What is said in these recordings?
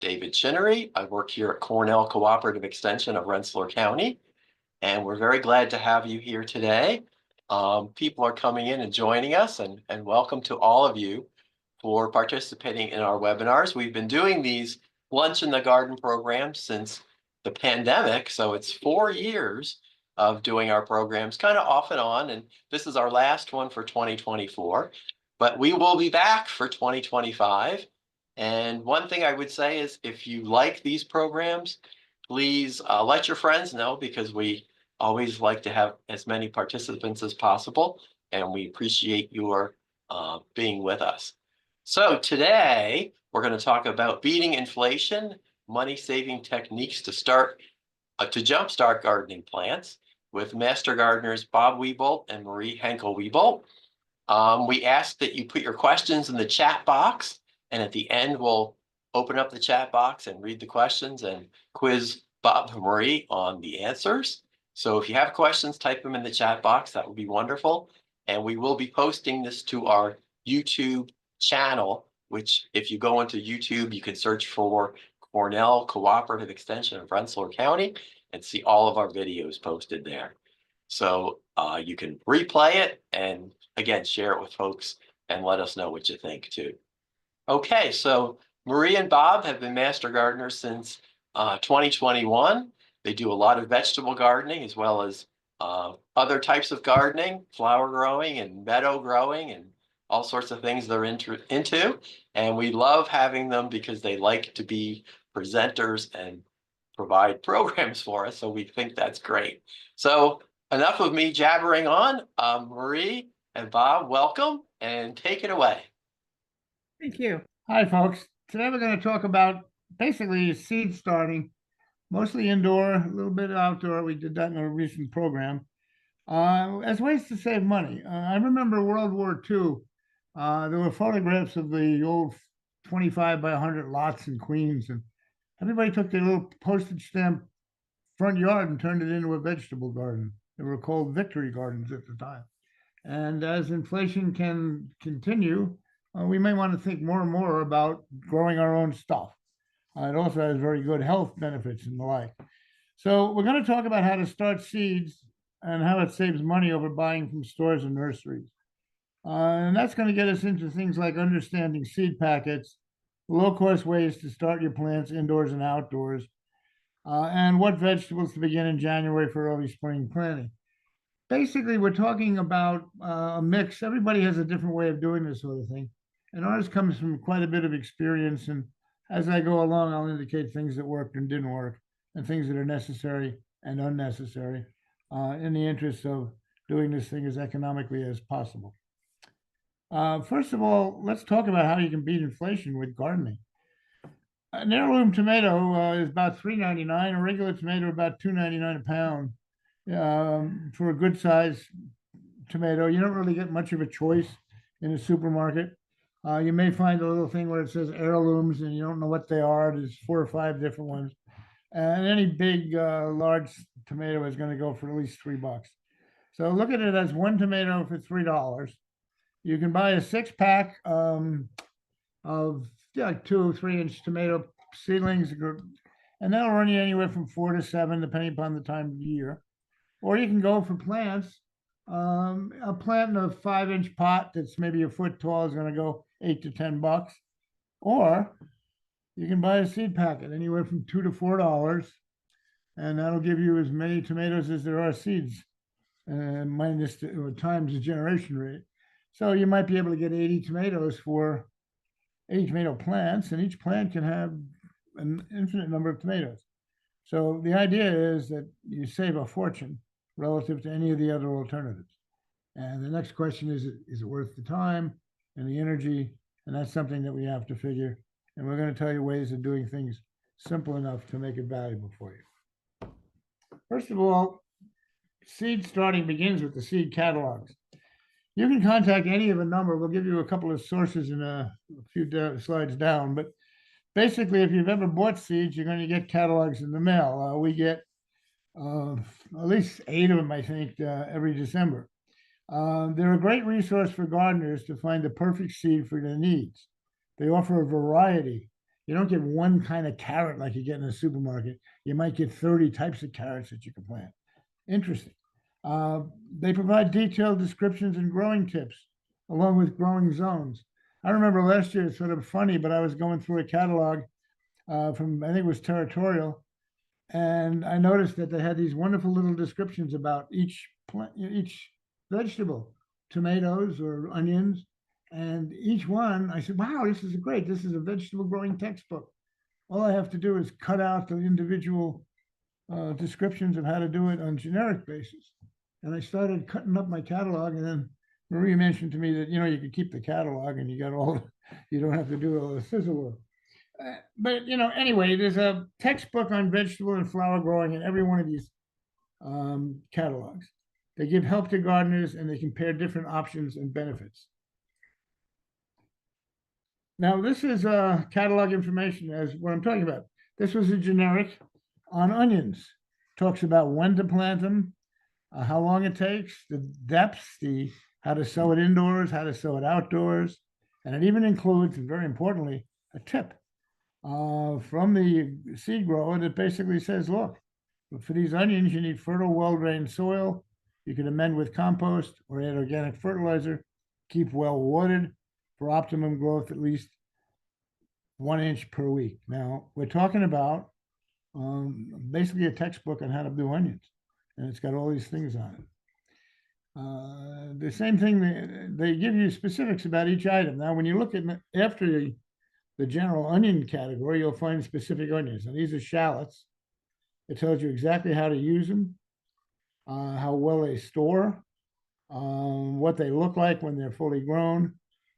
David Chinnery. I work here at Cornell Cooperative Extension of Rensselaer County, and we're very glad to have you here today. People are coming in and joining us, and welcome to all of you for participating in our webinars. We've been doing these Lunch in the Garden programs since the pandemic, so it's 4 years of doing our programs kind of off and on, and this is our last one for 2024, but we will be back for 2025. And one thing I would say is if you like these programs, please let your friends know, because we always like to have as many participants as possible, and we appreciate your being with us. So today we're going to talk about beating inflation, money-saving techniques to jumpstart gardening plants with Master Gardeners Bob Wieboldt and Marie Hankle-Wieboldt. We ask that you put your questions in the chat box, and at the end we'll open up the chat box and read the questions and quiz Bob and Marie on the answers. So if you have questions, type them in the chat box. That would be wonderful. And we will be posting this to our YouTube channel, which if you go into YouTube, you can search for Cornell Cooperative Extension of Rensselaer County and see all of our videos posted there. So you can replay it and again, share it with folks and let us know what you think too. Okay, so Marie and Bob have been Master Gardeners since 2021. They do a lot of vegetable gardening as well as other types of gardening, flower growing and meadow growing and all sorts of things they're into. And we love having them because they like to be presenters and provide programs for us. So we think that's great. So enough of me jabbering on. Marie and Bob, welcome and take it away. Thank you. Hi, folks. Today we're going to talk about basically seed starting, mostly indoor, a little bit outdoor. We did that in a recent program, as ways to save money. I remember World War II. There were photographs of the old 25 by 100 lots in Queens, and everybody took their little postage stamp front yard and turned it into a vegetable garden. They were called victory gardens at the time. And as inflation can continue, we may want to think more and more about growing our own stuff. It also has very good health benefits and the like. So we're going to talk about how to start seeds and how it saves money over buying from stores and nurseries. And that's going to get us into things like understanding seed packets, low-cost ways to start your plants indoors and outdoors, and what vegetables to begin in January for early spring planting. Basically, we're talking about a mix. Everybody has a different way of doing this sort of thing. And ours comes from quite a bit of experience. And as I go along, I'll indicate things that worked and didn't work and things that are necessary and unnecessary in the interest of doing this thing as economically as possible. First of all, let's talk about how you can beat inflation with gardening. An heirloom tomato is about $3.99, a regular tomato about $2.99 a pound. For a good size tomato, you don't really get much of a choice in a supermarket. You may find a little thing where it says heirlooms and you don't know what they are. There's 4 or 5 different ones. And any big, large tomato is going to go for at least $3. So look at it as one tomato for $3. You can buy a 6-pack of 2 or 3-inch tomato seedlings, and that'll run you anywhere from 4 to 7, depending upon the time of year. Or you can go for plants. A plant in a 5-inch pot that's maybe a foot tall is going to go $8 to $10. Or you can buy a seed packet anywhere from $2 to $4, and that'll give you as many tomatoes as there are seeds, minus times the generation rate. So you might be able to get 80 tomatoes for 80 tomato plants, and each plant can have an infinite number of tomatoes. So the idea is that you save a fortune relative to any of the other alternatives. And the next question is it worth the time and the energy? And that's something that we have to figure. And we're going to tell you ways of doing things simple enough to make it valuable for you. First of all, seed starting begins with the seed catalogs. You can contact any of a number. We'll give you a couple of sources in a few slides down. But basically, if you've ever bought seeds, you're going to get catalogs in the mail. We get at least 8 of them, I think, every December. They're a great resource for gardeners to find the perfect seed for their needs. They offer a variety. You don't get one kind of carrot like you get in a supermarket. You might get 30 types of carrots that you can plant. Interesting. They provide detailed descriptions and growing tips, along with growing zones. I remember last year, it's sort of funny, but I was going through a catalog from, I think it was Territorial, and I noticed that they had these wonderful little descriptions about each plant, each vegetable, tomatoes or onions, and each one. I said, "Wow, this is great! This is a vegetable growing textbook. All I have to do is cut out the individual descriptions of how to do it on generic basis." And I started cutting up my catalog, and then Marie mentioned to me that you could keep the catalog, and you got all, you don't have to do all the sizzle work. But anyway, there's a textbook on vegetable and flower growing in every one of these catalogs. They give help to gardeners, and they compare different options and benefits. Now, this is catalog information as what I'm talking about. This was a generic on onions. Talks about when to plant them, how long it takes, the depths, how to sow it indoors, how to sow it outdoors, and it even includes, and very importantly, a tip from the seed grower that basically says, look, for these onions, you need fertile, well-drained soil. You can amend with compost or add organic fertilizer. Keep well watered for optimum growth, at least 1 inch per week. Now, we're talking about basically a textbook on how to do onions, and it's got all these things on it. The same thing, they give you specifics about each item. Now, when you look at after the general onion category, you'll find specific onions. And these are shallots. It tells you exactly how to use them, how well they store, what they look like when they're fully grown.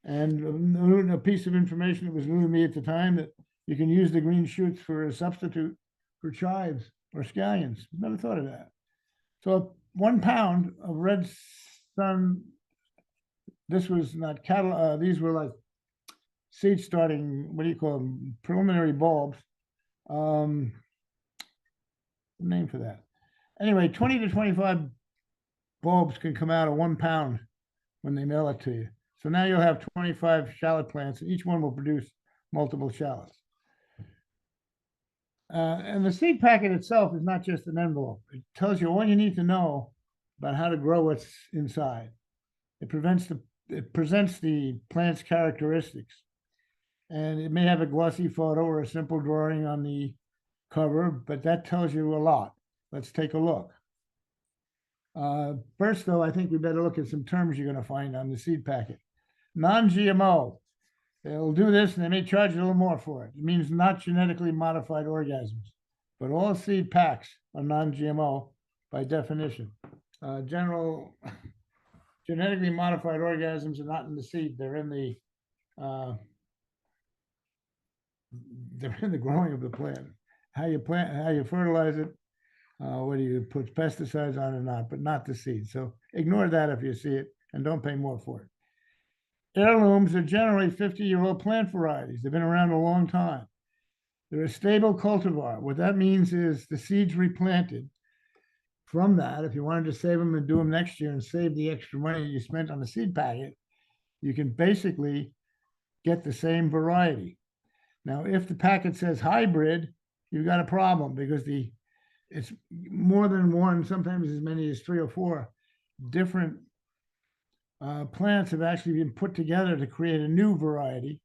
And a piece of information that was new to me at the time, that you can use the green shoots for a substitute for chives or scallions. Never thought of that. So 1 pound of red sun, this was not cattle, these were like seed starting, what do you call them, preliminary bulbs. Name for that. Anyway, 20 to 25 bulbs can come out of 1 pound when they mail it to you. So now you'll have 25 shallot plants, and each one will produce multiple shallots. And the seed packet itself is not just an envelope. It tells you all you need to know about how to grow what's inside. It presents the plant's characteristics. And it may have a glossy photo or a simple drawing on the cover, but that tells you a lot. Let's take a look. First, though, I think we better look at some terms you're going to find on the seed packet. Non-GMO. They'll do this, and they may charge you a little more for it. It means not genetically modified organisms. But all seed packs are non-GMO by definition. General genetically modified organisms are not in the seed. They're in the growing of the plant. How you plant, how you fertilize it, whether you put pesticides on it or not, but not the seed. So ignore that if you see it, and don't pay more for it. Heirlooms are generally 50-year-old plant varieties. They've been around a long time. They're a stable cultivar. What that means is the seeds replanted from that. If you wanted to save them and do them next year and save the extra money you spent on the seed packet, you can basically get the same variety. Now, if the packet says hybrid, you've got a problem, because it's more than one, sometimes as many as 3 or 4 different plants have actually been put together to create a new variety.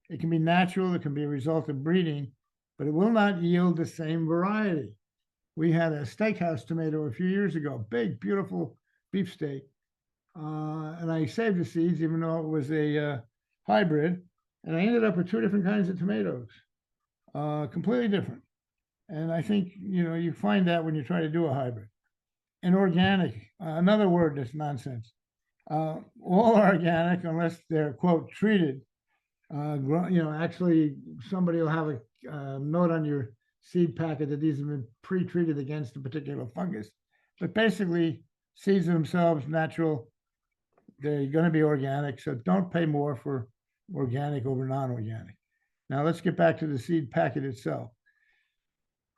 It can be natural, it can be a result of breeding, but it will not yield the same variety. We had a steakhouse tomato a few years ago, big, beautiful beefsteak. And I saved the seeds, even though it was a hybrid. And I ended up with 2 different kinds of tomatoes, completely different. And I think, you find that when you try to do a hybrid. And organic, another word that's nonsense. All organic, unless they're, quote, treated. Actually, somebody will have a note on your seed packet that these have been pre-treated against a particular fungus. But basically, seeds themselves, natural, they're going to be organic. So don't pay more for organic over non-organic. Now let's get back to the seed packet itself.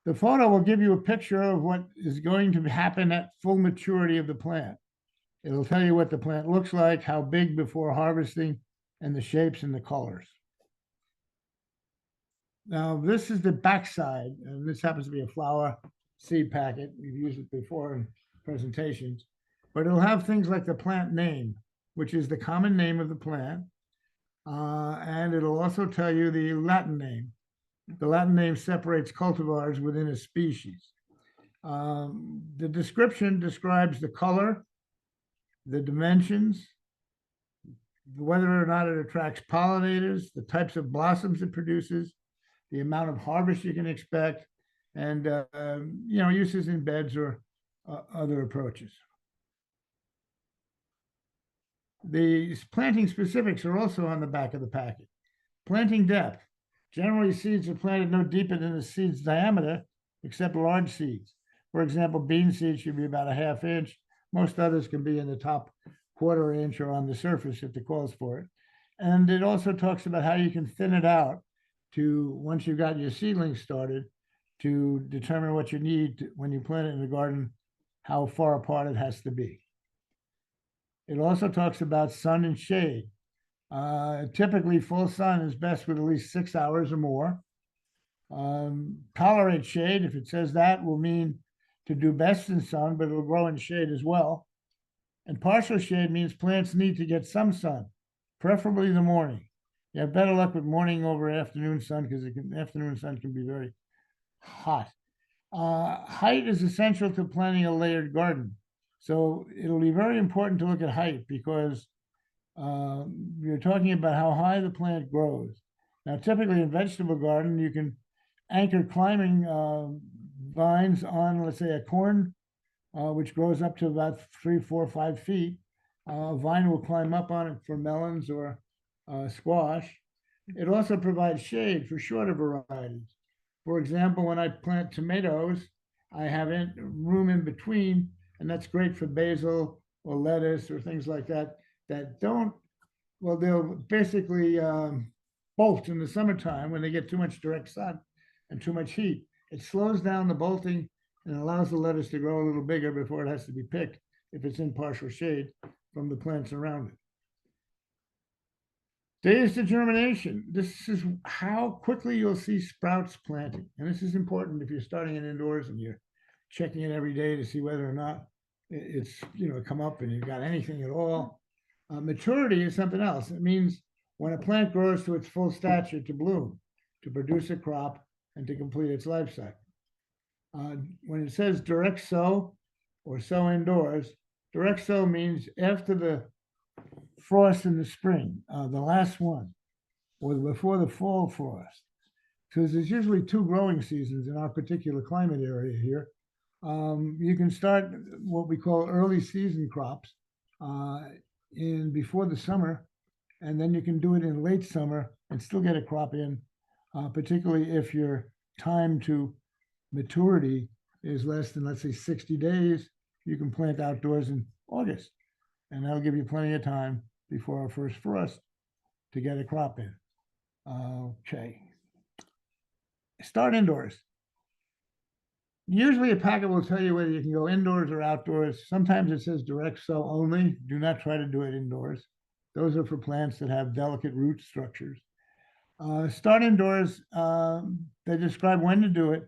The photo will give you a picture of what is going to happen at full maturity of the plant. It'll tell you what the plant looks like, how big before harvesting, and the shapes and the colors. Now, this is the backside, and this happens to be a flower seed packet. We've used it before in presentations, but it'll have things like the plant name, which is the common name of the plant, and it'll also tell you the Latin name. The Latin name separates cultivars within a species. The description describes the color, the dimensions, whether or not it attracts pollinators, the types of blossoms it produces, the amount of harvest you can expect, and uses in beds or other approaches. The planting specifics are also on the back of the packet. Planting depth. Generally, seeds are planted no deeper than the seed's diameter, except large seeds. For example, bean seeds should be about a ½ inch. Most others can be in the top quarter inch or on the surface if it calls for it. And it also talks about how you can thin it out to, once you've got your seedlings started, to determine what you need when you plant it in the garden, how far apart it has to be. It also talks about sun and shade. Typically, full sun is best with at least 6 hours or more. Tolerate shade, if it says that, will mean to do best in sun, but it'll grow in shade as well. And partial shade means plants need to get some sun, preferably in the morning. You have better luck with morning over afternoon sun because afternoon sun can be very hot. Height is essential to planting a layered garden. So it'll be very important to look at height because you're talking about how high the plant grows. Now, typically in vegetable garden, you can anchor climbing vines on, let's say, a corn, which grows up to about 3, 4, 5 feet. A vine will climb up on it for melons or squash. It also provides shade for shorter varieties. For example, when I plant tomatoes, I have room in between, and that's great for basil or lettuce or things like that they'll basically bolt in the summertime when they get too much direct sun and too much heat. It slows down the bolting and allows the lettuce to grow a little bigger before it has to be picked if it's in partial shade from the plants around it. Days to germination. This is how quickly you'll see sprouts planting. And this is important if you're starting it indoors and you're checking it every day to see whether or not it's come up and you've got anything at all. Maturity is something else. It means when a plant grows to its full stature to bloom, to produce a crop, and to complete its life cycle. When it says direct sow or sow indoors, direct sow means after the frost in the spring, the last one, or before the fall frost. Because there's usually 2 growing seasons in our particular climate area here. You can start what we call early season crops before the summer, and then you can do it in late summer and still get a crop in, particularly if your time to maturity is less than, let's say, 60 days. You can plant outdoors in August, and that'll give you plenty of time before our first frost to get a crop in. Okay. Start indoors. Usually a packet will tell you whether you can go indoors or outdoors. Sometimes it says direct sow only. Do not try to do it indoors. Those are for plants that have delicate root structures. Start indoors. They describe when to do it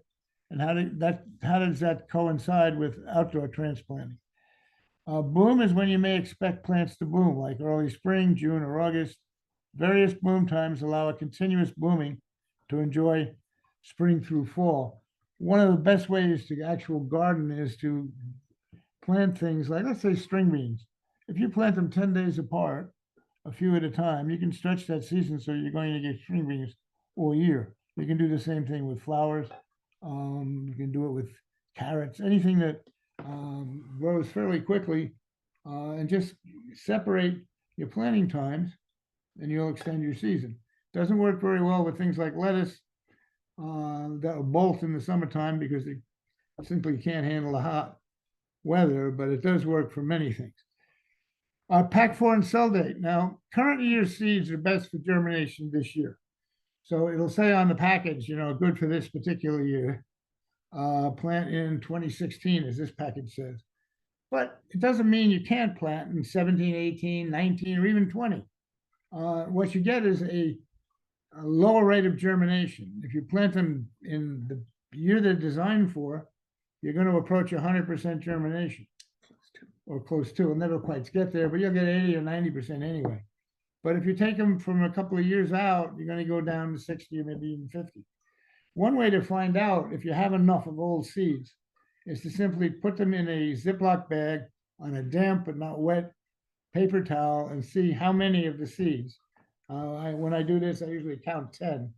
and how does that coincide with outdoor transplanting. Bloom is when you may expect plants to bloom, like early spring, June, or August. Various bloom times allow a continuous blooming to enjoy spring through fall. One of the best ways to actual garden is to plant things like, let's say, string beans. If you plant them 10 days apart, a few at a time, you can stretch that season so you're going to get string beans all year. You can do the same thing with flowers. You can do it with carrots, anything that grows fairly quickly, and just separate your planting times and you'll extend your season. Doesn't work very well with things like lettuce that will bolt in the summertime because they simply can't handle the hot weather, but it does work for many things. Pack 4 and sell date. Now, current year seeds are best for germination this year. So it'll say on the package, good for this particular year. Plant in 2016, as this package says. But it doesn't mean you can't plant in 17, 18, 19, or even 20. What you get is a a lower rate of germination. If you plant them in the year they're designed for, you're going to approach 100% germination or close to. It'll never quite get there, but you'll get 80 or 90% anyway. But if you take them from a couple of years out, you're going to go down to 60 or maybe even 50. One way to find out if you have enough of old seeds is to simply put them in a Ziploc bag on a damp but not wet paper towel and see how many of the seeds. When I do this, I usually count 10.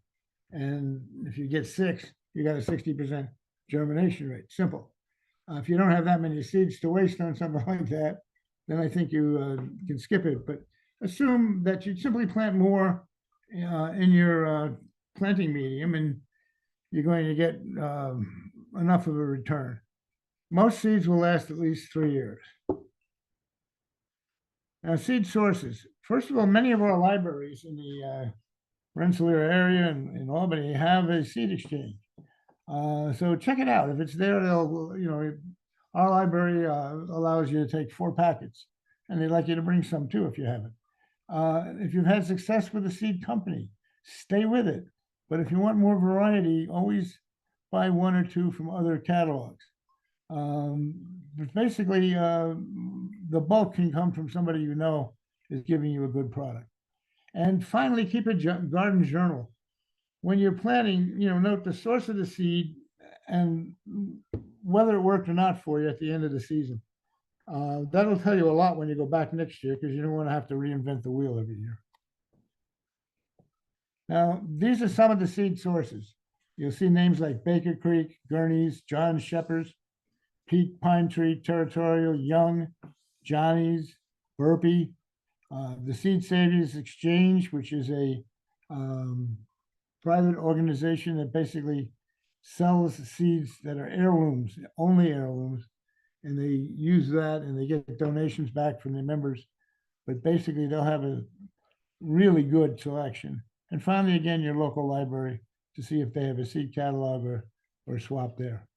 And if you get 6, you got a 60% germination rate. Simple. If you don't have that many seeds to waste on something like that, then I think you can skip it. But assume that you simply plant more in your planting medium, and you're going to get enough of a return. Most seeds will last at least 3 years. Now, seed sources. First of all, many of our libraries in the Rensselaer area and in Albany have a seed exchange. So check it out. If it's there, our library allows you to take 4 packets, and they'd like you to bring some too if you haven't. If you've had success with a seed company, stay with it. But if you want more variety, always buy 1 or 2 from other catalogs. But basically, the bulk can come from somebody you know is giving you a good product. And finally, keep a garden journal. When you're planting, note the source of the seed and whether it worked or not for you at the end of the season. That'll tell you a lot when you go back next year, because you don't want to have to reinvent the wheel every year. Now, these are some of the seed sources. You'll see names like Baker Creek, Gurney's, John Shepherd's, Peak Pine Tree, Territorial, Young, Johnny's, Burpee, the Seed Savings Exchange, which is a private organization that basically sells seeds that are heirlooms, only heirlooms, and they use that and they get donations back from their members. But basically, they'll have a really good selection. And finally, again, your local library to see if they have a seed catalog or swap there.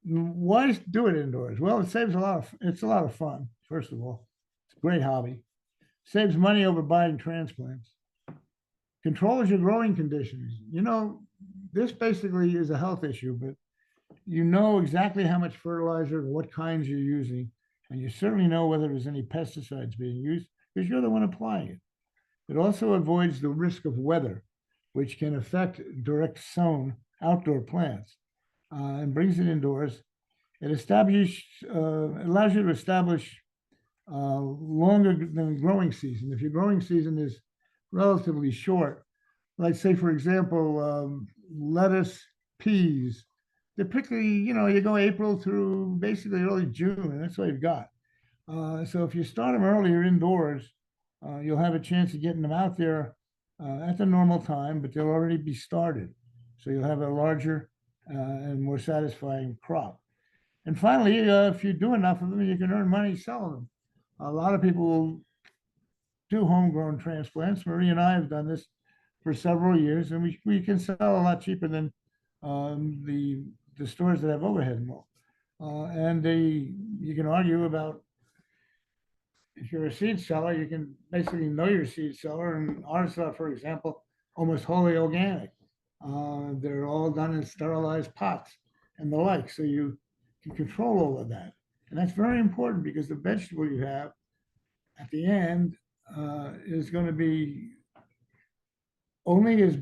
Why do it indoors? Well, it's a lot of fun, first of all. It's a great hobby. Saves money over buying transplants. Controls your growing conditions. This basically is a health issue, but you know exactly how much fertilizer and what kinds you're using, and you certainly know whether there's any pesticides being used because you're the one applying it. It also avoids the risk of weather, which can affect direct sown outdoor plants, and brings it indoors. It allows you to establish longer than growing season. If your growing season is relatively short, like say, for example, lettuce, peas, typically, you go April through basically early June, and that's all you've got. So if you start them earlier indoors, you'll have a chance of getting them out there at the normal time, but they'll already be started. So you'll have a larger and more satisfying crop. And finally, if you do enough of them, you can earn money selling them. A lot of people will do homegrown transplants. Marie and I have done this for several years, and we can sell a lot cheaper than the stores that have overhead involved. And you can argue about, if you're a seed seller, you can basically know your seed seller. And ours, for example, almost wholly organic. They're all done in sterilized pots and the like. So you can control all of that. And that's very important because the vegetable you have at the end is going to be only as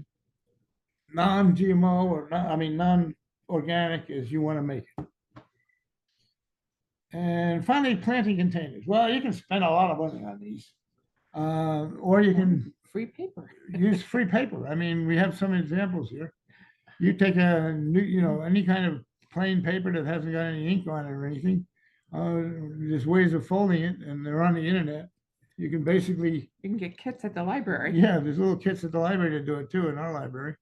non-GMO or non-organic as you want to make it. And finally, planting containers. Well, you can spend a lot of money on these, or you can Free paper. use free paper. I mean, we have some examples here. You take any kind of plain paper that hasn't got any ink on it or anything. There's ways of folding it, and they're on the internet. You can basically, You can get kits at the library. yeah, there's little kits at the library to do it too in our library.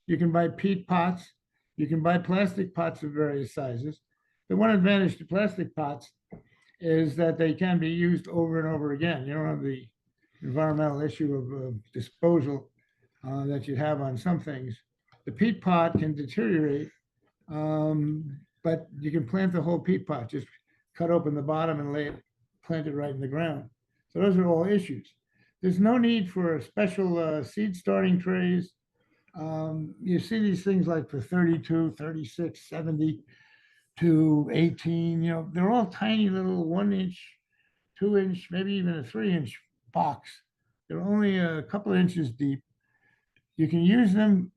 You can buy peat pots. You can buy plastic pots of various sizes. The one advantage to plastic pots is that they can be used over and over again. You don't have the environmental issue of disposal that you have on some things. The peat pot can deteriorate, but you can plant the whole peat pot. Just cut open the bottom and plant it right in the ground. So those are all issues. There's no need for special seed starting trays. You see these things like for 32, 36, 70 to 18, they're all tiny little 1 inch, 2 inch, maybe even a 3 inch box. They're only a couple of inches deep. You can use them,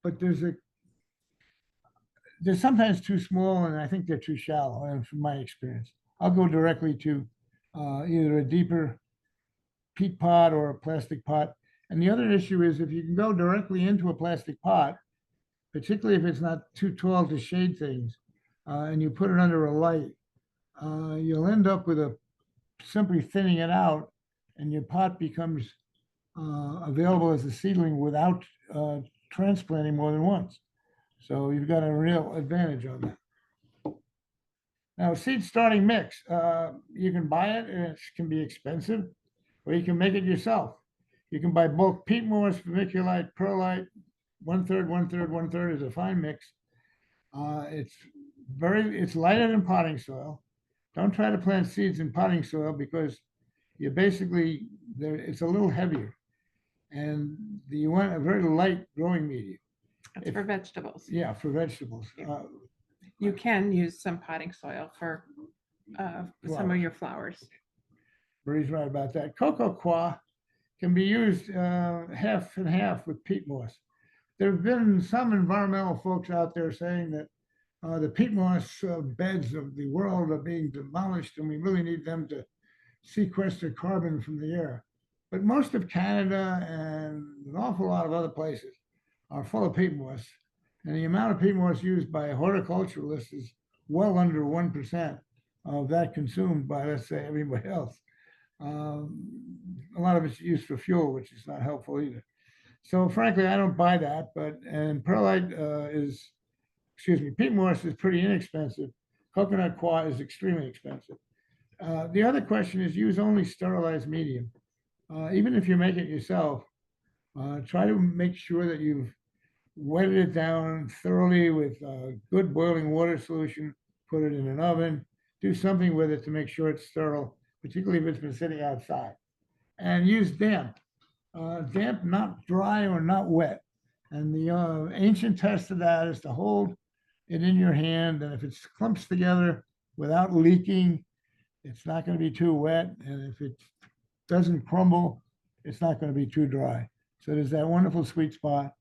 but they're sometimes too small, and I think they're too shallow. And from my experience, I'll go directly to either a deeper peat pot or a plastic pot. And the other issue is if you can go directly into a plastic pot, particularly if it's not too tall to shade things, and you put it under a light, you'll end up with simply thinning it out, and your pot becomes available as a seedling without transplanting more than once. So you've got a real advantage on that. Now, seed starting mix, you can buy it, and it can be expensive, or you can make it yourself. You can buy bulk peat moss, vermiculite, perlite, 1/3, 1/3, 1/3 is a fine mix. It's lighter than potting soil. Don't try to plant seeds in potting soil because it's a little heavier, and you want a very light growing medium. That's for vegetables. Yeah, for vegetables. Yeah. You can use some potting soil for some of your flowers. Bree's right about that. Cocoa coir can be used half and half with peat moss. There have been some environmental folks out there saying that the peat moss beds of the world are being demolished, and we really need them to sequester carbon from the air. But most of Canada and an awful lot of other places are full of peat moss, and the amount of peat moss used by horticulturalists is well under 1% of that consumed by, let's say, everybody else. A lot of it's used for fuel, which is not helpful either. So frankly, I don't buy that, and perlite peat moss is pretty inexpensive. Coconut coir is extremely expensive. The other question is use only sterilized medium. Even if you make it yourself, try to make sure that you've wetted it down thoroughly with good boiling water solution, put it in an oven, do something with it to make sure it's sterile, particularly if it's been sitting outside. And use damp. Damp, not dry or not wet. And the ancient test of that is to hold it in your hand, and if it clumps together without leaking, it's not going to be too wet. And if it doesn't crumble, it's not going to be too dry. So there's that wonderful sweet spot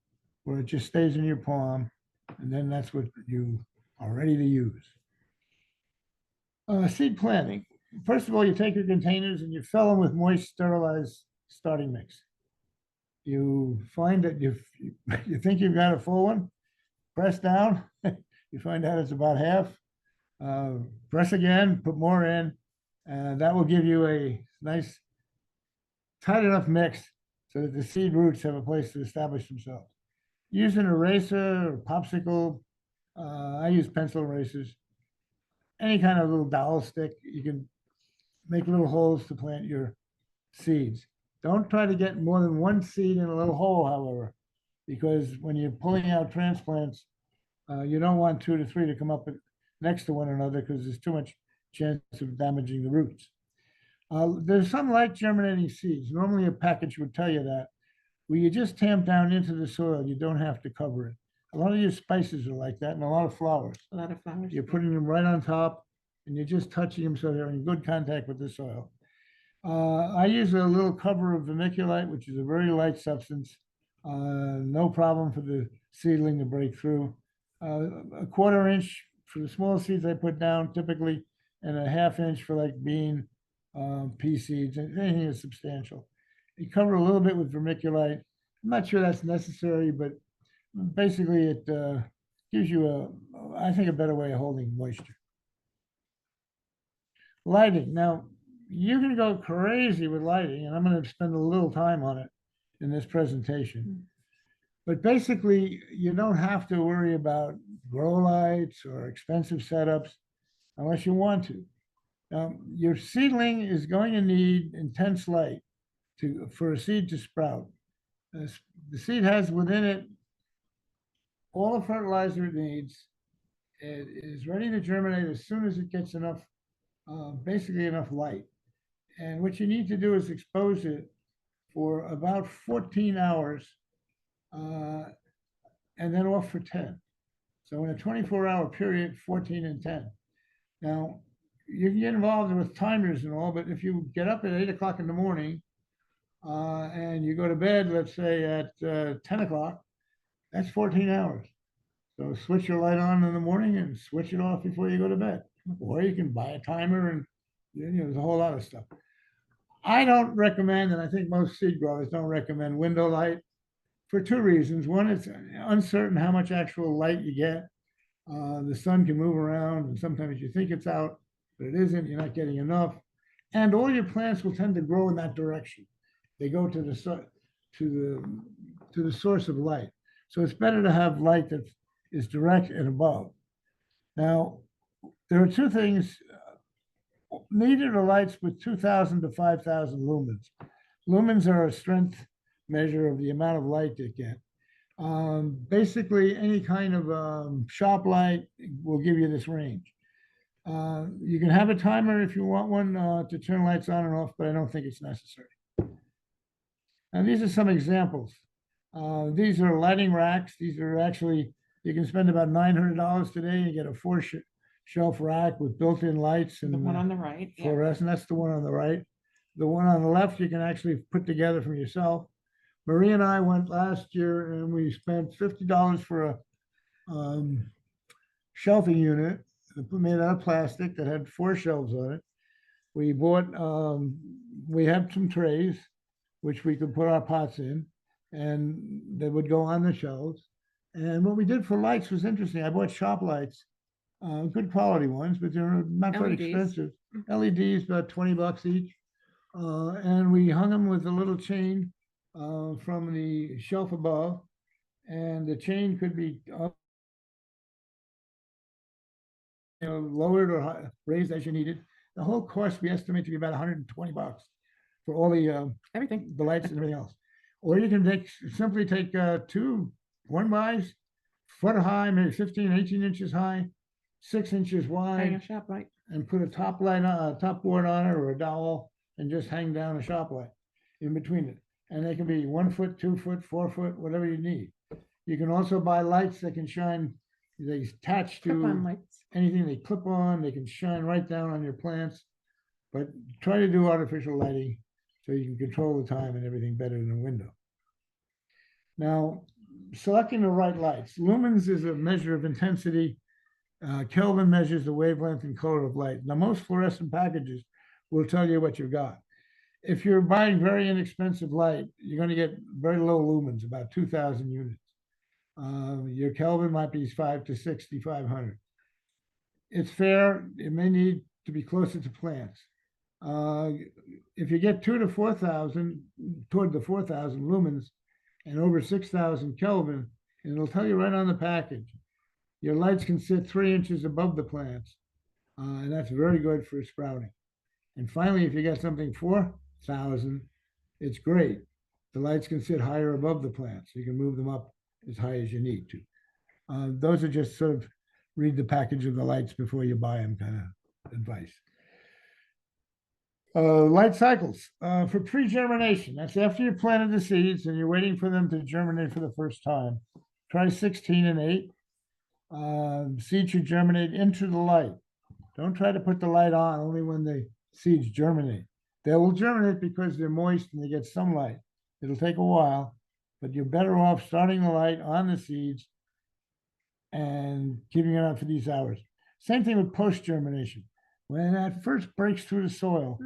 where it just stays in your palm, and then that's what you are ready to use. Seed planting. First of all, you take your containers and you fill them with moist, sterilized starting mix. You find that you think you've got a full one, press down, you find out it's about half, press again, put more in, and that will give you a nice, tight enough mix so that the seed roots have a place to establish themselves. Use an eraser or popsicle. I use pencil erasers. Any kind of little dowel stick, you can make little holes to plant your seeds. Don't try to get more than one seed in a little hole, however, because when you're pulling out transplants, you don't want 2 to 3 to come up next to one another because there's too much chance of damaging the roots. There's some light germinating seeds. Normally a package would tell you that. Where you just tamp down into the soil, you don't have to cover it. A lot of your spices are like that, and a lot of flowers. A lot of flowers. You're putting them right on top, and you're just touching them so they're in good contact with the soil. I use a little cover of vermiculite, which is a very light substance. No problem for the seedling to break through. A 1/4 inch for the small seeds I put down typically, and a 1/2 inch for like bean, pea seeds, and anything that's substantial. You cover a little bit with vermiculite. I'm not sure that's necessary, but basically it gives you I think, a better way of holding moisture. Lighting. Now, you can go crazy with lighting, and I'm going to spend a little time on it in this presentation. But basically, you don't have to worry about grow lights or expensive setups unless you want to. Your seedling is going to need intense light for a seed to sprout. The seed has within it all the fertilizer it needs. It is ready to germinate as soon as it gets enough, basically enough light. And what you need to do is expose it for about 14 hours and then off for 10. So in a 24-hour period, 14 and 10. Now, you can get involved with timers and all, but if you get up at 8 o'clock in the morning and you go to bed, let's say at 10 o'clock, that's 14 hours. So switch your light on in the morning and switch it off before you go to bed. Or you can buy a timer and there's a whole lot of stuff. I don't recommend, and I think most seed growers don't recommend window light for two reasons. One, it's uncertain how much actual light you get. The sun can move around and sometimes you think it's out, but it isn't, you're not getting enough. And all your plants will tend to grow in that direction. They go to the source of light. So it's better to have light that is direct and above. Now, there are two things needed are lights with 2,000 to 5,000 lumens. Lumens are a strength measure of the amount of light they get. Basically, any kind of shop light will give you this range. You can have a timer if you want one to turn lights on and off, but I don't think it's necessary. And these are some examples. These are lighting racks. These are actually, you can spend about $900 today and get a four-shelf rack with built-in lights and The one on the right. Yeah. fluorescent. That's the one on the right. The one on the left, you can actually put together for yourself. Marie and I went last year and we spent $50 for a shelving unit made out of plastic that had 4 shelves on it. We bought, we had some trays, which we could put our pots in, and they would go on the shelves. And what we did for lights was interesting. I bought shop lights, good quality ones, but they're not very LEDs. expensive. LEDs, about 20 bucks each. And we hung them with a little chain from the shelf above, and the chain could be up, lowered or raised as you needed. The whole cost we estimate to be about 120 bucks for all the Everything. the lights and everything else. Or you can simply take 2 1-bys, foot high, maybe 15, 18 inches high, 6 inches Hang wide, a shop light. and put a top light on, a top board on it or a dowel, and just hang down a shop light in between it. And they can be 1 foot, 2 foot, 4 foot, whatever you need. You can also buy lights that can shine, they attach Clip-on to lights. anything they clip on, they can shine right down on your plants. But try to do artificial lighting so you can control the time and everything better than a window. Now, selecting the right lights. Lumens is a measure of intensity. Kelvin measures the wavelength and color of light. Now, most fluorescent packages will tell you what you've got. If you're buying very inexpensive light, you're going to get very low lumens, about 2,000 units. Your Kelvin might be 5 to 6,500. It's fair. It may need to be closer to plants. If you get 2 to 4,000, toward the 4,000 lumens and over 6,000 Kelvin, and it'll tell you right on the package, your lights can sit 3 inches above the plants, and that's very good for sprouting. And finally, if you get something 4,000, it's great. The lights can sit higher above the plants. You can move them up as high as you need to. Those are just sort of read the package of the lights before you buy them kind of advice. Light cycles for pre-germination. That's after you planted the seeds and you're waiting for them to germinate for the first time. Try 16 and 8. Seeds should germinate into the light. Don't try to put the light on only when the seeds germinate. They will germinate because they're moist and they get sunlight. It'll take a while, but you're better off starting the light on the seeds and keeping it on for these hours. Same thing with post-germination. When that first breaks through the soil,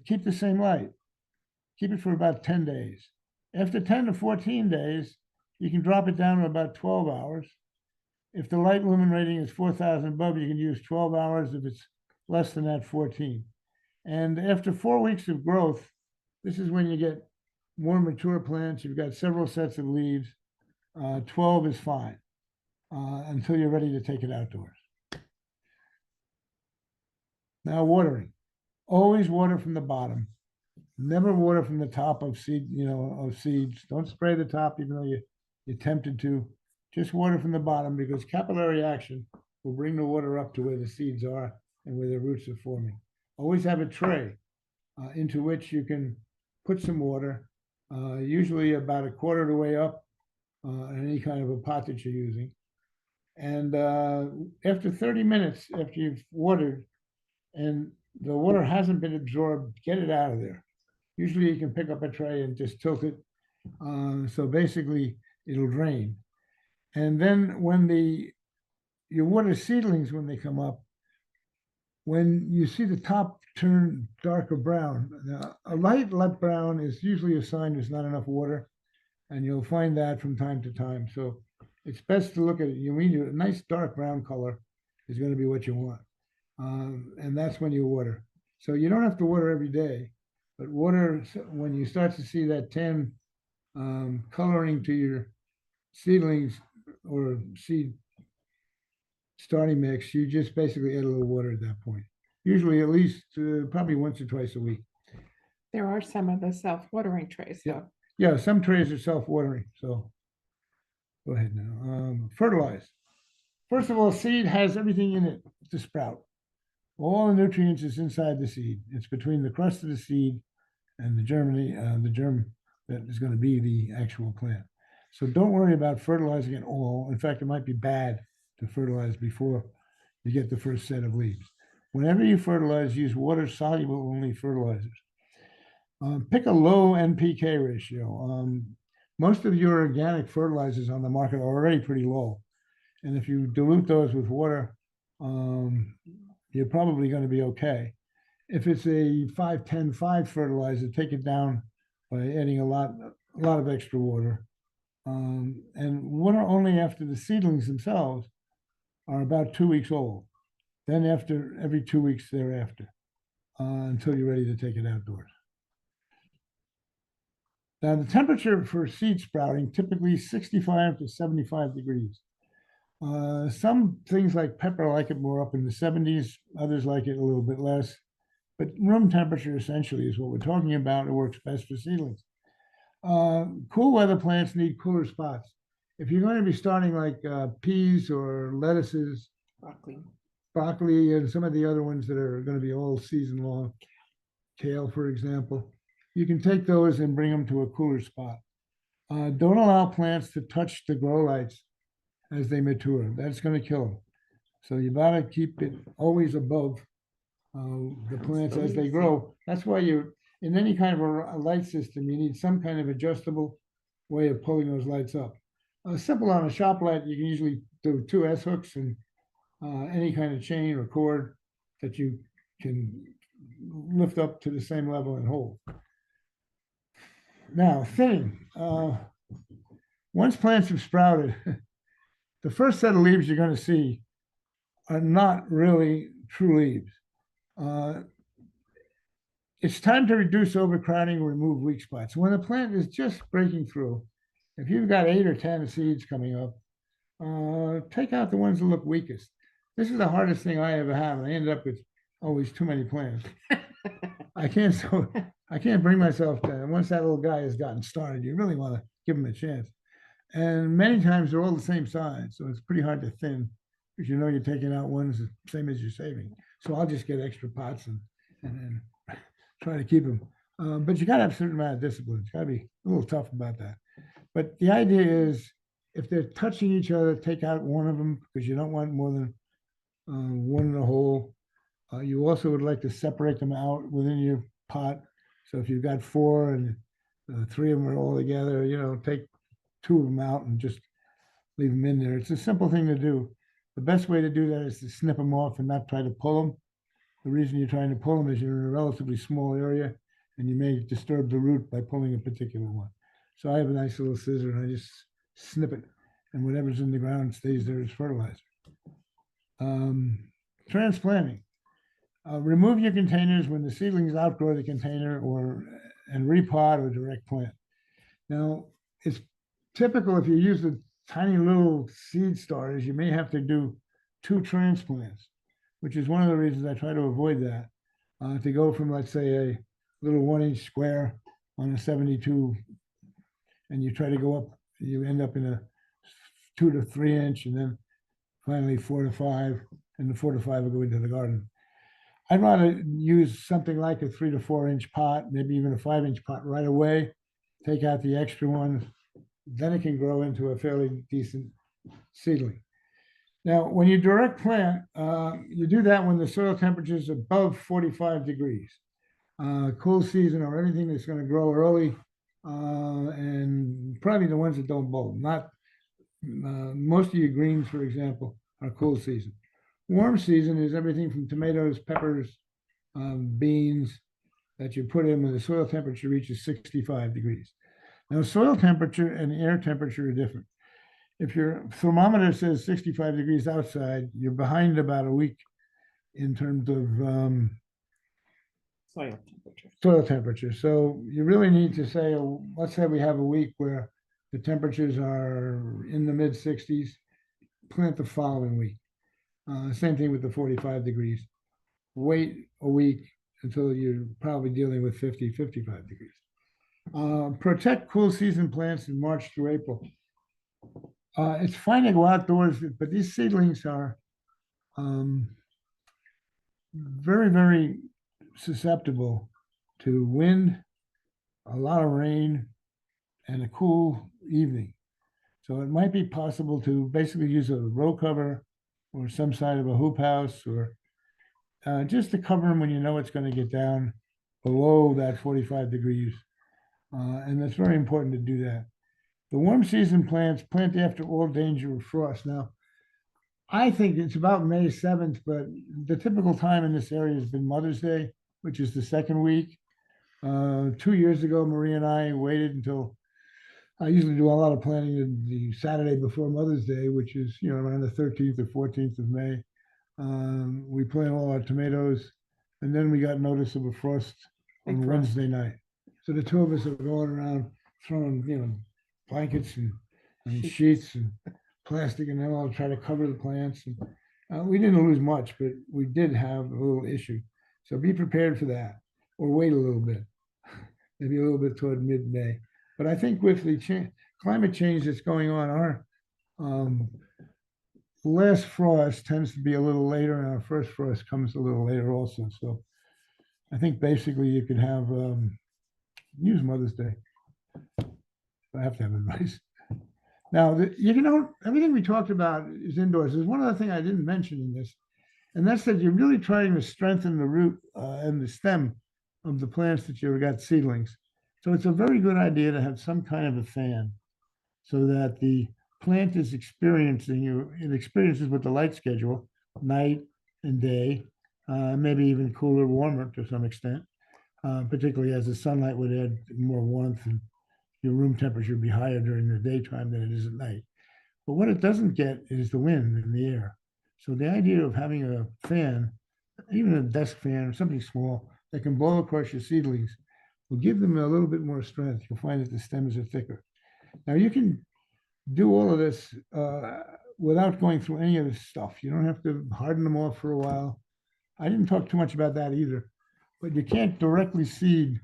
keep the same light. Keep it for about 10 days. After 10 to 14 days, you can drop it down to about 12 hours. If the light lumen rating is 4,000 above, you can use 12 hours. If it's less than that, 14. And after 4 weeks of growth, this is when you get more mature plants. You've got several sets of leaves. 12 is fine until you're ready to take it outdoors. Now, watering. Always water from the bottom. Never water from the top of seeds. Don't spray the top, even though you're tempted to. Just water from the bottom, because capillary action will bring the water up to where the seeds are and where the roots are forming. Always have a tray into which you can put some water, usually about a quarter of the way up in any kind of a pot that you're using. And after 30 minutes, after you've watered and the water hasn't been absorbed, get it out of there. Usually you can pick up a tray and just tilt it. So basically it'll drain. And then when you water seedlings when they come up, when you see the top turn darker brown, now, a light brown is usually a sign there's not enough water, and you'll find that from time to time. So it's best to look at it. You need a nice dark brown color is going to be what you want. And that's when you water. So you don't have to water every day, but water when you start to see that tan coloring to your seedlings or seed starting mix, you just basically add a little water at that point. Usually at least probably once or twice a week. There are some of the self-watering trays, though. Yeah, some trays are self-watering, so go ahead now. Fertilize. First of all, seed has everything in it to sprout. All the nutrients is inside the seed. It's between the crust of the seed and the germ that is going to be the actual plant. So don't worry about fertilizing at all. In fact, it might be bad to fertilize before you get the first set of leaves. Whenever you fertilize, use water-soluble only fertilizers. Pick a low NPK ratio. Most of your organic fertilizers on the market are already pretty low. And if you dilute those with water, you're probably going to be okay. If it's a 5-10-5 fertilizer, take it down by adding a lot of extra water. And water only after the seedlings themselves are about 2 weeks old. Then after every 2 weeks thereafter, until you're ready to take it outdoors. Now the temperature for seed sprouting typically 65 to 75 degrees. Some things like pepper like it more up in the 70s, others like it a little bit less, but room temperature essentially is what we're talking about. It works best for seedlings. Cool weather plants need cooler spots. If you're going to be starting like peas or lettuces, broccoli, and some of the other ones that are going to be all season long, kale, for example, you can take those and bring them to a cooler spot. Don't allow plants to touch the grow lights as they mature. That's going to kill them. So you got to keep it always above the plants as they grow. That's why you, in any kind of a light system, you need some kind of adjustable way of pulling those lights up. Simple on a shop light, you can usually do 2 S hooks and any kind of chain or cord that you can lift up to the same level and hold. Now, thinning. Once plants have sprouted, the first set of leaves you're going to see are not really true leaves. It's time to reduce overcrowding or remove weak spots. When the plant is just breaking through, if you've got 8 or 10 seeds coming up, take out the ones that look weakest. This is the hardest thing I ever have, and I ended up with always too many plants. I can't bring myself to, and once that little guy has gotten started, you really want to give him a chance. And many times they're all the same size, so it's pretty hard to thin because you know you're taking out ones the same as you're saving. So I'll just get extra pots and try to keep them. But you got to have a certain amount of discipline. It's got to be a little tough about that. But the idea is if they're touching each other, take out one of them because you don't want more than one in a hole. You also would like to separate them out within your pot. So if you've got 4 and 3 of them are all together, you know, take 2 of them out and just leave them in there. It's a simple thing to do. The best way to do that is to snip them off and not try to pull them. The reason you're trying to pull them is you're in a relatively small area and you may disturb the root by pulling a particular one. So I have a nice little scissor and I just snip it, and whatever's in the ground stays there as fertilizer. Transplanting. Remove your containers when the seedlings outgrow the container and repot or direct plant. Now, it's typical if you use the tiny little seed starters, you may have to do 2 transplants, which is one of the reasons I try to avoid that. To go from, let's say, a little 1-inch square on a 72, and you try to go up, you end up in a 2 to 3 inch, and then finally 4 to 5, and the 4 to 5 will go into the garden. I'd rather use something like a 3 to 4 inch pot, maybe even a 5 inch pot right away. Take out the extra ones, then it can grow into a fairly decent seedling. Now, when you direct plant, you do that when the soil temperature is above 45 degrees. Cool season or anything that's going to grow early, and probably the ones that don't bolt. Not most of your greens, for example, are cool season. Warm season is everything from tomatoes, peppers, beans that you put in when the soil temperature reaches 65 degrees. Now, soil temperature and air temperature are different. If your thermometer says 65 degrees outside, you're behind about a week in terms of Soil temperature. soil temperature. So you really need to say, let's say we have a week where the temperatures are in the mid 60s, plant the following week. Same thing with the 45 degrees. Wait a week until you're probably dealing with 50, 55 degrees. Protect cool season plants in March through April. It's fine to go outdoors, but these seedlings are very, very susceptible to wind, a lot of rain, and a cool evening. So it might be possible to basically use a row cover or some side of a hoop house, or just to cover them when you know it's going to get down below that 45 degrees. And it's very important to do that. The warm season plants plant after all danger of frost. Now, I think it's about May 7th, but the typical time in this area has been Mother's Day, which is the second week. 2 years ago, Marie and I waited until, I usually do a lot of planting the Saturday before Mother's Day, which is, around the 13th or 14th of May. We plant all our tomatoes, and then we got notice of a frost on Big frost. Wednesday night. So the two of us are going around throwing, blankets and sheets and plastic, and then all try to cover the plants. And we didn't lose much, but we did have a little issue. So be prepared for that, or wait a little bit, maybe a little bit toward mid-May. But I think with the climate change that's going on, our last frost tends to be a little later, and our first frost comes a little later also. So I think basically you could have use Mother's Day. I have to have advice. Now, everything we talked about is indoors. There's one other thing I didn't mention in this, and that's that you're really trying to strengthen the root and the stem of the plants that you've got seedlings. So it's a very good idea to have some kind of a fan so that the plant is it experiences with the light schedule, night and day, maybe even cooler, warmer to some extent, particularly as the sunlight would add more warmth, and your room temperature would be higher during the daytime than it is at night. But what it doesn't get is the wind and the air. So the idea of having a fan, even a desk fan or something small that can blow across your seedlings, will give them a little bit more strength. You'll find that the stems are thicker. Now you can do all of this without going through any of this stuff. You don't have to harden them off for a while. I didn't talk too much about that either, but you can't directly seed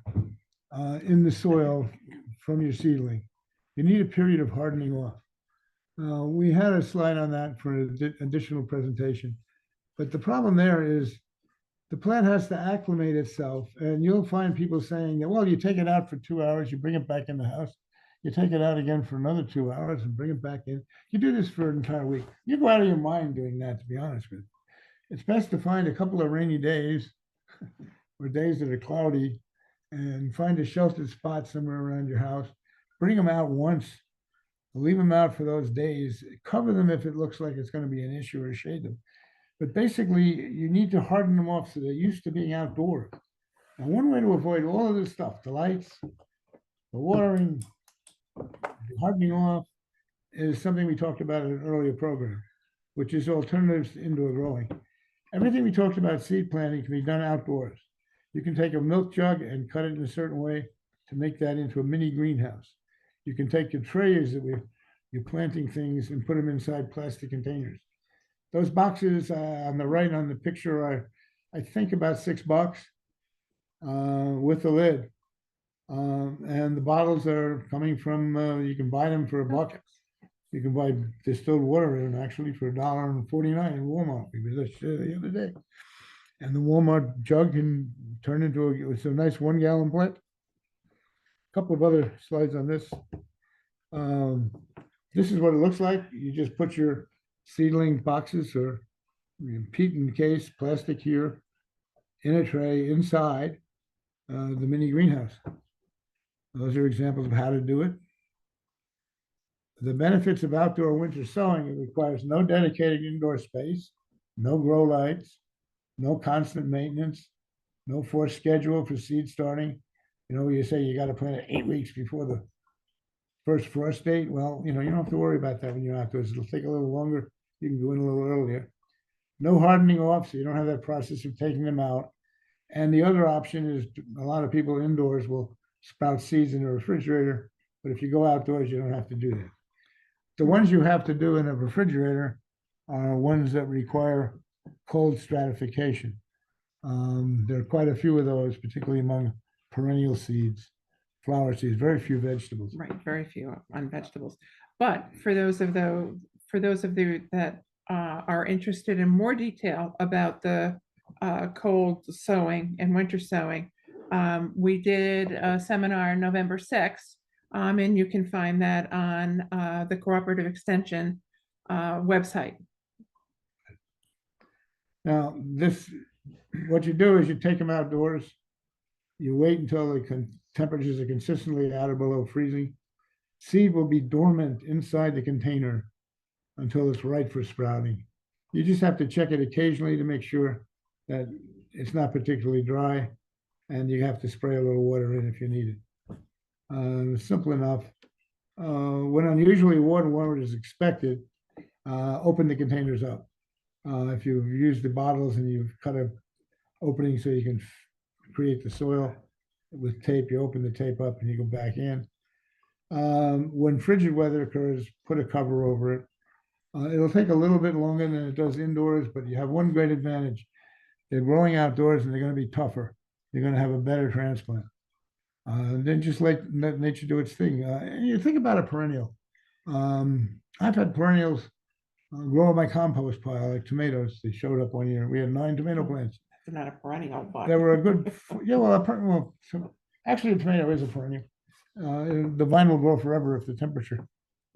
in the soil from your seedling. You need a period of hardening off. We had a slide on that for an additional presentation, but the problem there is the plant has to acclimate itself, and you'll find people saying that, well, you take it out for 2 hours, you bring it back in the house, you take it out again for another 2 hours and bring it back in. You do this for an entire week. You go out of your mind doing that, to be honest with you. It's best to find a couple of rainy days or days that are cloudy and find a sheltered spot somewhere around your house. Bring them out once, leave them out for those days, cover them if it looks like it's going to be an issue, or shade them. But basically, you need to harden them off so they're used to being outdoors. And one way to avoid all of this stuff, the lights, the watering, the hardening off, is something we talked about in an earlier program, which is alternatives to indoor growing. Everything we talked about seed planting can be done outdoors. You can take a milk jug and cut it in a certain way to make that into a mini greenhouse. You can take your trays that you're planting things and put them inside plastic containers. Those boxes on the right on the picture are, I think, about $6 with the lid. And the bottles are coming from, you can buy them for $1. You can buy distilled water in them actually for $1.49 in Walmart. We did this the other day. And the Walmart jug can turn into it's a nice 1 gallon plant. A couple of other slides on this. Um, this is what it looks like. You just put your seedling boxes or peat in the case, plastic here, in a tray inside the mini greenhouse. Those are examples of how to do it. The benefits of outdoor winter sowing: it requires no dedicated indoor space, no grow lights, no constant maintenance, no forced schedule for seed starting. You know, you say you got to plant it 8 weeks before the first frost date. Well, you know, you don't have to worry about that when you're outdoors. It'll take a little longer. You can go in a little earlier. No hardening off, so you don't have that process of taking them out. And the other option is a lot of people indoors will sprout seeds in a refrigerator, but if you go outdoors, you don't have to do that. The ones you have to do in a refrigerator are ones that require cold stratification. There are quite a few of those, particularly among perennial seeds, flower seeds, very few vegetables. Right, very few on vegetables. But for those of you that are interested in more detail about the cold sowing and winter sowing, we did a seminar November 6th, and you can find that on the Cooperative Extension website. Now, what you do is you take them outdoors, you wait until the temperatures are consistently at or below freezing. Seed will be dormant inside the container until it's right for sprouting. You just have to check it occasionally to make sure that it's not particularly dry, and you have to spray a little water in if you need it. Simple enough. When unusually warmer is expected, open the containers up. If you've used the bottles and you've cut an opening so you can create the soil with tape, you open the tape up and you go back in. When frigid weather occurs, put a cover over it. It'll take a little bit longer than it does indoors, but you have one great advantage. They're growing outdoors and they're going to be tougher. You're going to have a better transplant. Then just let nature do its thing. And you think about a perennial. I've had perennials grow in my compost pile, like tomatoes. They showed up one year. We had 9 tomato plants. It's not a perennial, but They were a good, yeah, well, actually a tomato is a perennial. The vine will grow forever if the temperature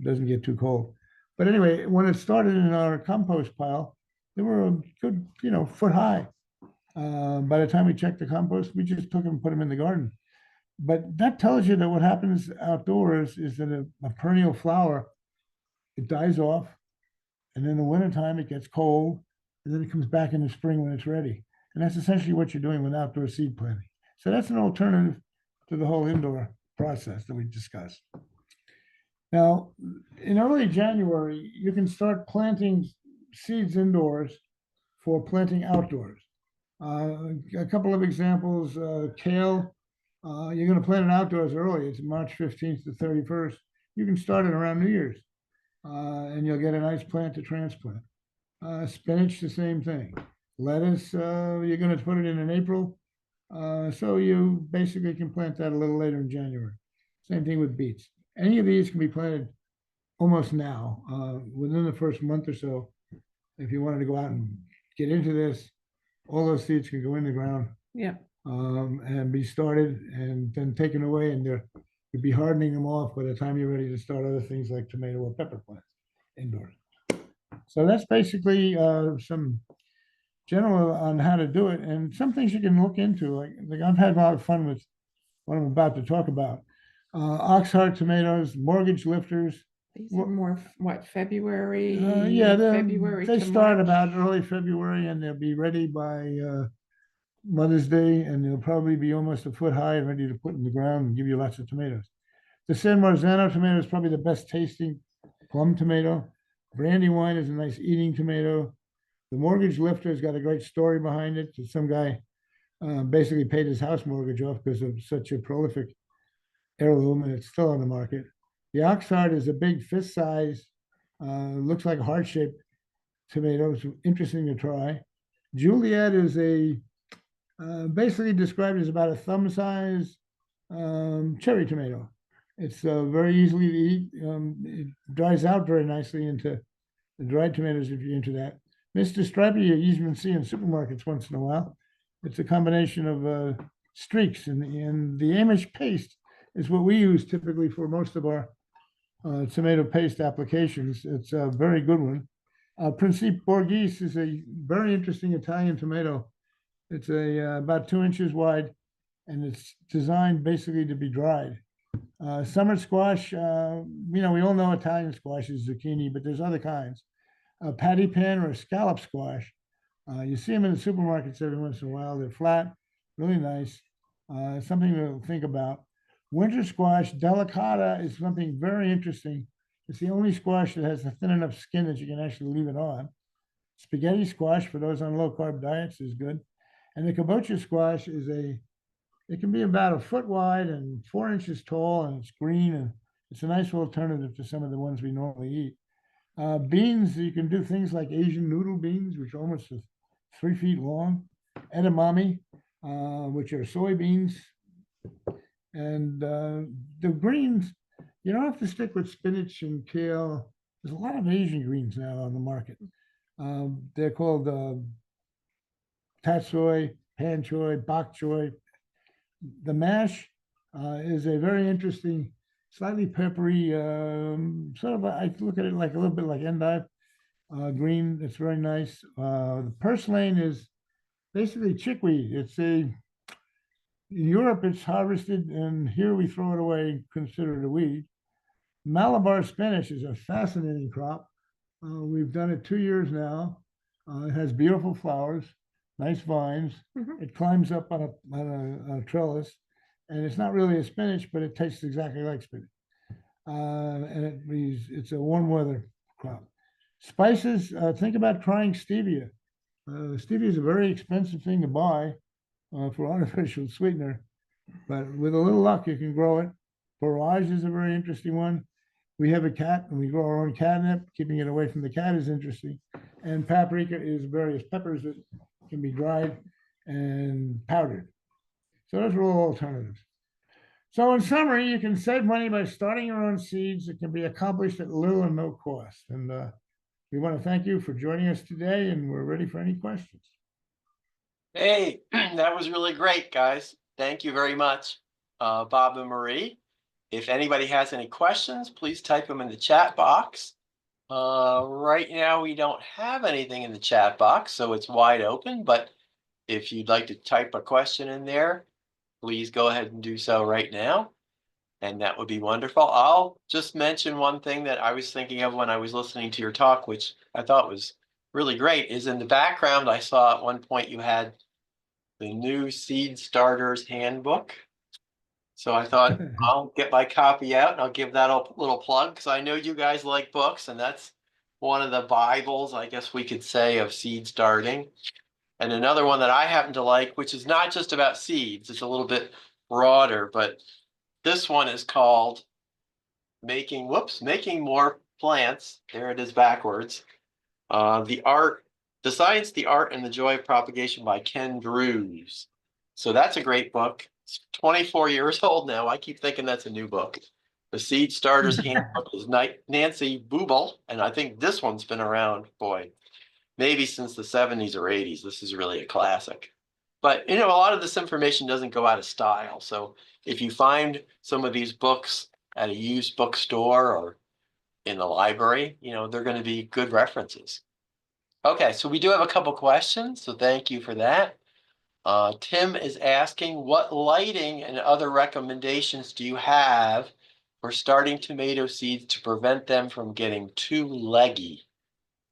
doesn't get too cold. But anyway, when it started in our compost pile, they were a good, foot high. By the time we checked the compost, we just took them and put them in the garden. But that tells you that what happens outdoors is that a perennial flower, it dies off, and in the wintertime it gets cold, and then it comes back in the spring when it's ready. And that's essentially what you're doing with outdoor seed planting. So that's an alternative to the whole indoor process that we discussed. Now, in early January, you can start planting seeds indoors for planting outdoors. A couple of examples: kale. You're going to plant it outdoors early. It's March 15th to 31st. You can start it around New Year's, and you'll get a nice plant to transplant. Spinach, the same thing. Lettuce, you're going to put it in April, so you basically can plant that a little later in January. Same thing with beets. Any of these can be planted almost now, within the first month or so. If you wanted to go out and get into this, all those seeds can go in the ground. yeah. And be started and then taken away, and you'd be hardening them off by the time you're ready to start other things like tomato or pepper plants indoors. So that's basically some general on how to do it, and some things you can look into. Like I've had a lot of fun with what I'm about to talk about. Oxheart tomatoes, mortgage lifters. These are more February? Yeah, February they to start March? about early February, and they'll be ready by Mother's Day, and they'll probably be almost a foot high and ready to put in the ground and give you lots of tomatoes. The San Marzano tomato is probably the best tasting plum tomato. Brandywine is a nice eating tomato. The mortgage lifter has got a great story behind it. Some guy basically paid his house mortgage off because of such a prolific heirloom, and it's still on the market. The Oxheart is a big fist size, looks like a heart-shaped tomato. It's interesting to try. Juliet is basically described as about a thumb size cherry tomato. It's very easily to eat. It dries out very nicely into the dried tomatoes if you're into that. Mr. Stripey, you even see in supermarkets once in a while. It's a combination of streaks, and the Amish paste is what we use typically for most of our tomato paste applications. It's a very good one. Principe Borghese is a very interesting Italian tomato. It's about 2 inches wide, and it's designed basically to be dried. Summer squash, we all know Italian squash is zucchini, but there's other kinds. Patty pan or a scallop squash. You see them in the supermarkets every once in a while. They're flat, really nice. Something to think about. Winter squash, delicata, is something very interesting. It's the only squash that has a thin enough skin that you can actually leave it on. Spaghetti squash, for those on low carb diets, is good. And the kabocha squash it can be about a foot wide and 4 inches tall, and it's green, and it's a nice alternative to some of the ones we normally eat. Beans, you can do things like Asian noodle beans, which are almost 3 feet long, edamame, which are soybeans, and the greens, you don't have to stick with spinach and kale. There's a lot of Asian greens now on the market. They're called tatsoi, pan choy, bok choy. The mash is a very interesting, slightly peppery, sort of, I look at it like a little bit like endive green. It's very nice. The purslane is basically chickweed. In Europe, it's harvested, and here we throw it away, consider it a weed. Malabar spinach is a fascinating crop. We've done it 2 years now. It has beautiful flowers, nice vines. It climbs up on a trellis, and it's not really a spinach, but it tastes exactly like spinach. And it's a warm weather crop. Spices, think about trying stevia. Stevia is a very expensive thing to buy for artificial sweetener, but with a little luck, you can grow it. Borage is a very interesting one. We have a cat, and we grow our own catnip. Keeping it away from the cat is interesting. And paprika is various peppers that can be dried and powdered. So those are all alternatives. So in summary, you can save money by starting your own seeds. It can be accomplished at little and no cost. And we want to thank you for joining us today, and we're ready for any questions. Hey, that was really great, guys. Thank you very much, Bob and Marie. If anybody has any questions, please type them in the chat box. Right now, we don't have anything in the chat box, so it's wide open. But if you'd like to type a question in there, please go ahead and do so right now. And that would be wonderful. I'll just mention one thing that I was thinking of when I was listening to your talk, which I thought was really great, is in the background, I saw at one point you had the new Seed Starters Handbook. So I thought I'll get my copy out and I'll give that a little plug, because I know you guys like books, and that's one of the Bibles, I guess we could say, of seed starting. And another one that I happen to like, which is not just about seeds, it's a little bit broader, but this one is called Making More Plants. There it is backwards. The Science, the Art, and the Joy of Propagation by Ken Drews. So that's a great book. It's 24 years old now. I keep thinking that's a new book. The Seed Starters Handbook is Nancy Bubel, and I think this one's been around, boy, maybe since the 70s or 80s. This is really a classic. But, a lot of this information doesn't go out of style. So if you find some of these books at a used bookstore or in the library, they're going to be good references. Okay, so we do have a couple questions, so thank you for that. Tim is asking, what lighting and other recommendations do you have for starting tomato seeds to prevent them from getting too leggy?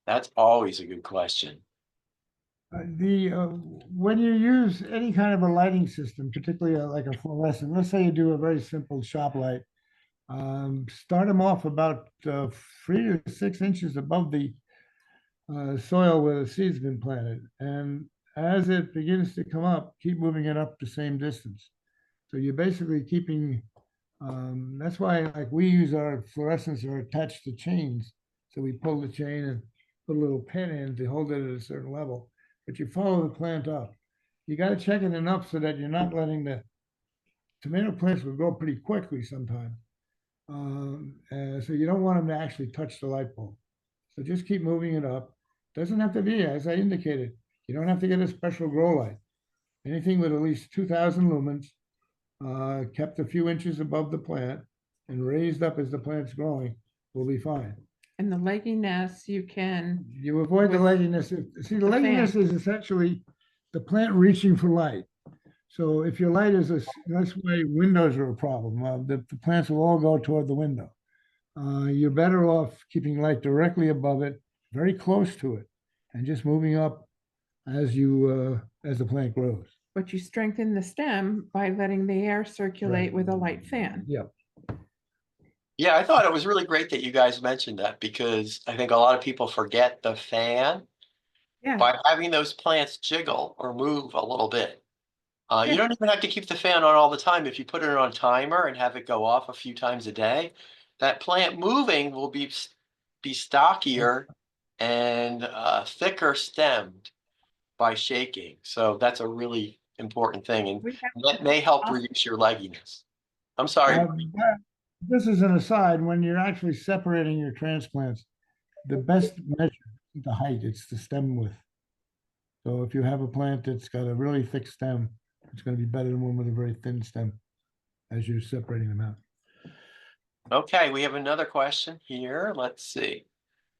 That's always a good question. When you use any kind of a lighting system, particularly like a fluorescent, let's say you do a very simple shop light, start them off about 3 to 6 inches above the soil where the seed's been planted. And as it begins to come up, keep moving it up the same distance. So you're basically keeping, that's why like we use our fluorescents are attached to chains. So we pull the chain and put a little pin in to hold it at a certain level. But you follow the plant up. You got to check it enough so that you're not letting the tomato plants will grow pretty quickly sometimes. So you don't want them to actually touch the light bulb. So just keep moving it up. Doesn't have to be, as I indicated, you don't have to get a special grow light. Anything with at least 2,000 lumens, kept a few inches above the plant and raised up as the plant's growing will be fine. And the legginess, you can, You avoid the With legginess. See, the the fan. legginess is essentially the plant reaching for light. So if your light is that's why windows are a problem. The plants will all go toward the window. You're better off keeping light directly above it, very close to it, and just moving up as the plant grows. but you strengthen the stem by letting the air circulate Right. with a light fan. Yeah. Yeah, I thought it was really great that you guys mentioned that because I think a lot of people forget the fan Yeah, by having those plants jiggle or move a little bit. You Yeah. don't even have to keep the fan on all the time. If you put it on timer and have it go off a few times a day, that plant moving will be stockier and thicker stemmed by shaking. So that's a really important thing, and we have, that may help uh, reduce your legginess. I'm sorry. But this is an aside. When you're actually separating your transplants, the best measure is the height. It's the stem width. So if you have a plant that's got a really thick stem, it's going to be better than one with a very thin stem as you're separating them out. Okay, we have another question here. Let's see.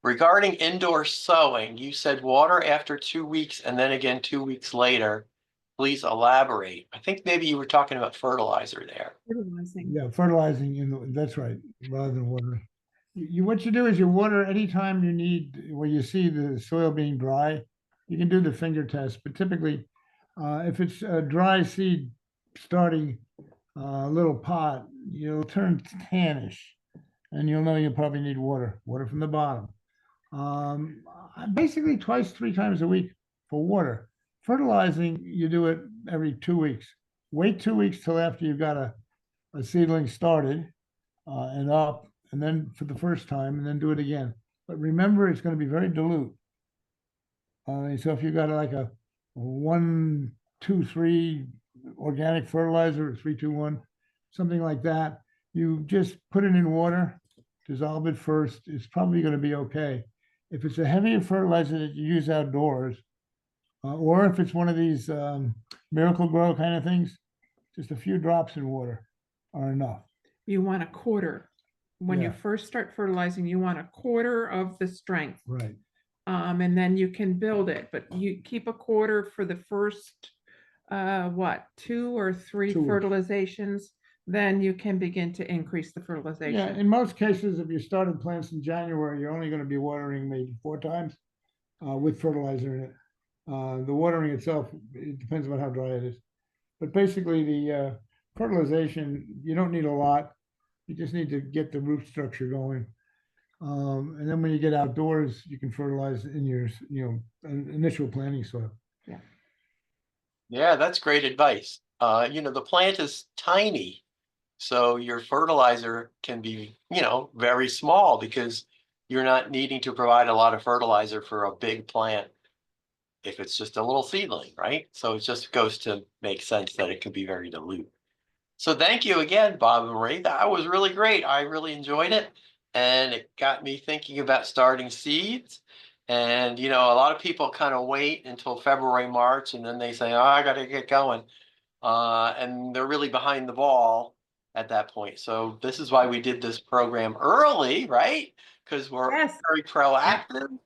Regarding indoor sowing, you said water after 2 weeks and then again 2 weeks later. Please elaborate. I think maybe you were talking about fertilizer there. fertilizing. Yeah, fertilizing, that's right, rather than watering. What you do is you water anytime you need, where you see the soil being dry. You can do the finger test, but typically, if it's a dry seed starting a little pot, you'll turn tannish, and you'll know you probably need water from the bottom. Basically twice, 3 times a week for water. Fertilizing, you do it every 2 weeks. Wait 2 weeks till after you've got a seedling started and up, and then for the first time, and then do it again. But remember, it's going to be very dilute. So if you've got like a 1, 2, 3 organic fertilizer, or 3, 2, 1, something like that, you just put it in water, dissolve it first. It's probably going to be okay. If it's a heavier fertilizer that you use outdoors, or if it's one of these Miracle Grow kind of things, just a few drops in water are enough. You want a quarter. When you Yeah. first start fertilizing, you want a quarter of the strength. Right. And then you can build it, but you keep a quarter for the first, 2 or 3 2 weeks. fertilizations, then you can begin to increase the Yeah, fertilization. in most cases, if you started plants in January, you're only going to be watering maybe 4 times with fertilizer in it. The watering itself, it depends on how dry it is. But basically, the fertilization, you don't need a lot. You just need to get the root structure going. And then when you get outdoors, you can fertilize in your, initial planting soil. Yeah, that's great advice. The plant is tiny, so your fertilizer can be, very small because you're not needing to provide a lot of fertilizer for a big plant if it's just a little seedling, right? So it just goes to make sense that it could be very dilute. So thank you again, Bob and Marie. That was really great. I really enjoyed it. And it got me thinking about starting seeds. And, a lot of people kind of wait until February, March, and then they say, oh, I got to get going. And they're really behind the ball at that point. So this is why we did this program early, right? Because we're Yes. very proactive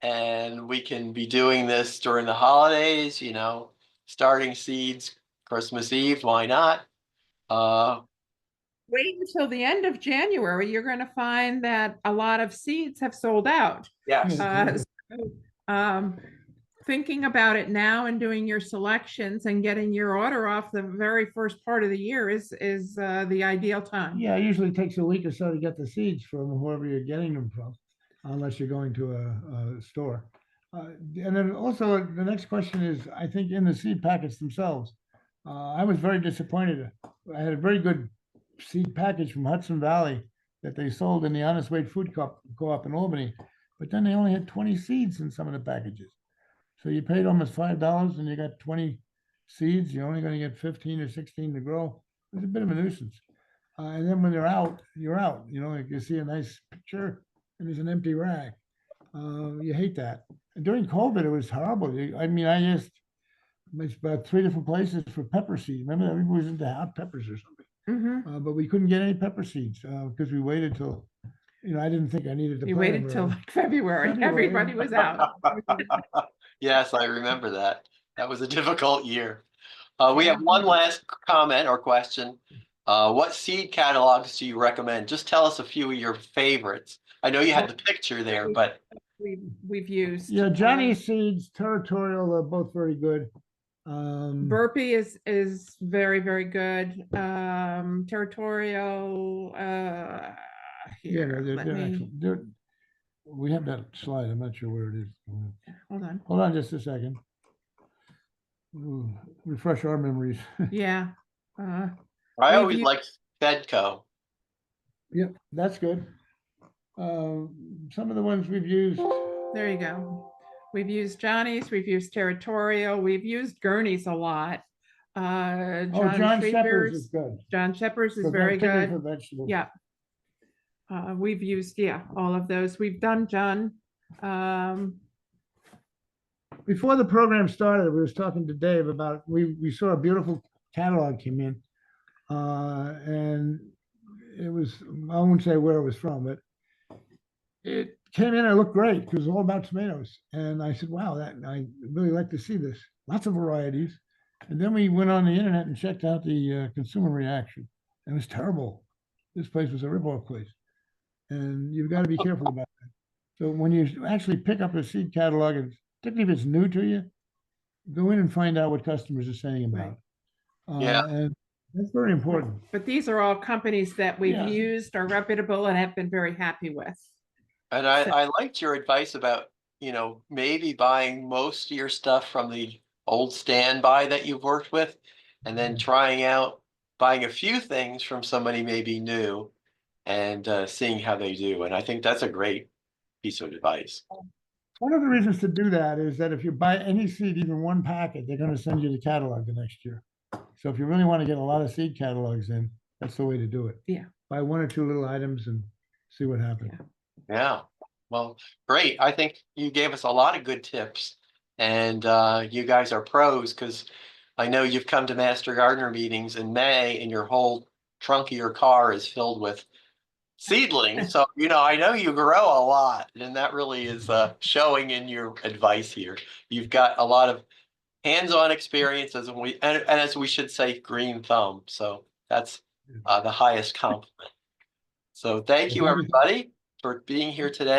and we can be doing this during the holidays, starting seeds Christmas Eve. Why not? Wait until the end of January, you're going to find that a lot of seeds have sold out. Yes. Thinking about it now and doing your selections and getting your order off the very first part of the year is the ideal time. Yeah, it usually takes a week or so to get the seeds from whoever you're getting them from, unless you're going to a store. And then also the next question is, I think in the seed packets themselves, I was very disappointed. I had a very good seed package from Hudson Valley that they sold in the Honest Weight Food Co-op in Albany, but then they only had 20 seeds in some of the packages. So you paid almost $5 and you got 20 seeds. You're only going to get 15 or 16 to grow. It's a bit of a nuisance. And then when they're out, you're out. You see a nice picture and there's an empty rack. You hate that. And during COVID, it was horrible. I mean, I asked about 3 different places for pepper seed. Remember, everybody was into hot peppers or something. But we couldn't get any pepper seeds because we waited till, I didn't think I needed to You plant waited them till early. like February. February, Everybody yeah. was out. Yes, I remember that. That was a difficult year. We have Yeah. one last comment or question. What seed catalogs do you recommend? Just tell us a few of your favorites. I know you had the picture there, but We've used. Yeah, Johnny's seeds, Territorial are both very good. Burpee is very, very good. Territorial, Yeah, here, let me, we have that slide. I'm not sure where it is. hold on. Hold on just a second. Ooh, refresh our memories. Yeah. I We've always used- like Fedco. Yep, that's good. Some of the ones we've used. There you go. We've used Johnny's, we've used Territorial, we've used Gurney's a lot. John Shepherd's is good. John Shepherd's is For very particularly for good. vegetables. Yeah. We've used, all of those. We've done John. Before the program started, we was talking to Dave about, we saw a beautiful catalog came in. And it was, I won't say where it was from, but it came in and it looked great because it was all about tomatoes. And I said, wow, I really like to see this. Lots of varieties. And then we went on the internet and checked out the consumer reaction. And it was terrible. This place was a ripoff place. And you've got to be careful about that. So when you actually pick up a seed catalog, and particularly if it's new to you, go in and find out what customers are saying about it. Yeah. And that's very important. But these are all companies that we've Yeah. used, are reputable, and have been very happy with. And I liked your advice about, maybe buying most of your stuff from the old standby that you've worked with, and then trying out buying a few things from somebody maybe new and seeing how they do. And I think that's a great piece of advice. One of the reasons to do that is that if you buy any seed, even one packet, they're going to send you the catalog the next year. So if you really want to get a lot of seed catalogs in, that's the way to do it. Yeah. Buy one or two little items and see what happens. Yeah. Well, great. I think you gave us a lot of good tips, and you guys are pros because I know you've come to Master Gardener meetings in May and your whole trunk of your car is filled with seedlings. So, I know you grow a lot, and that really is showing in your advice here. You've got a lot of hands-on experiences, and as we should say, green thumb. So that's the highest compliment. So thank you, everybody, for being here today.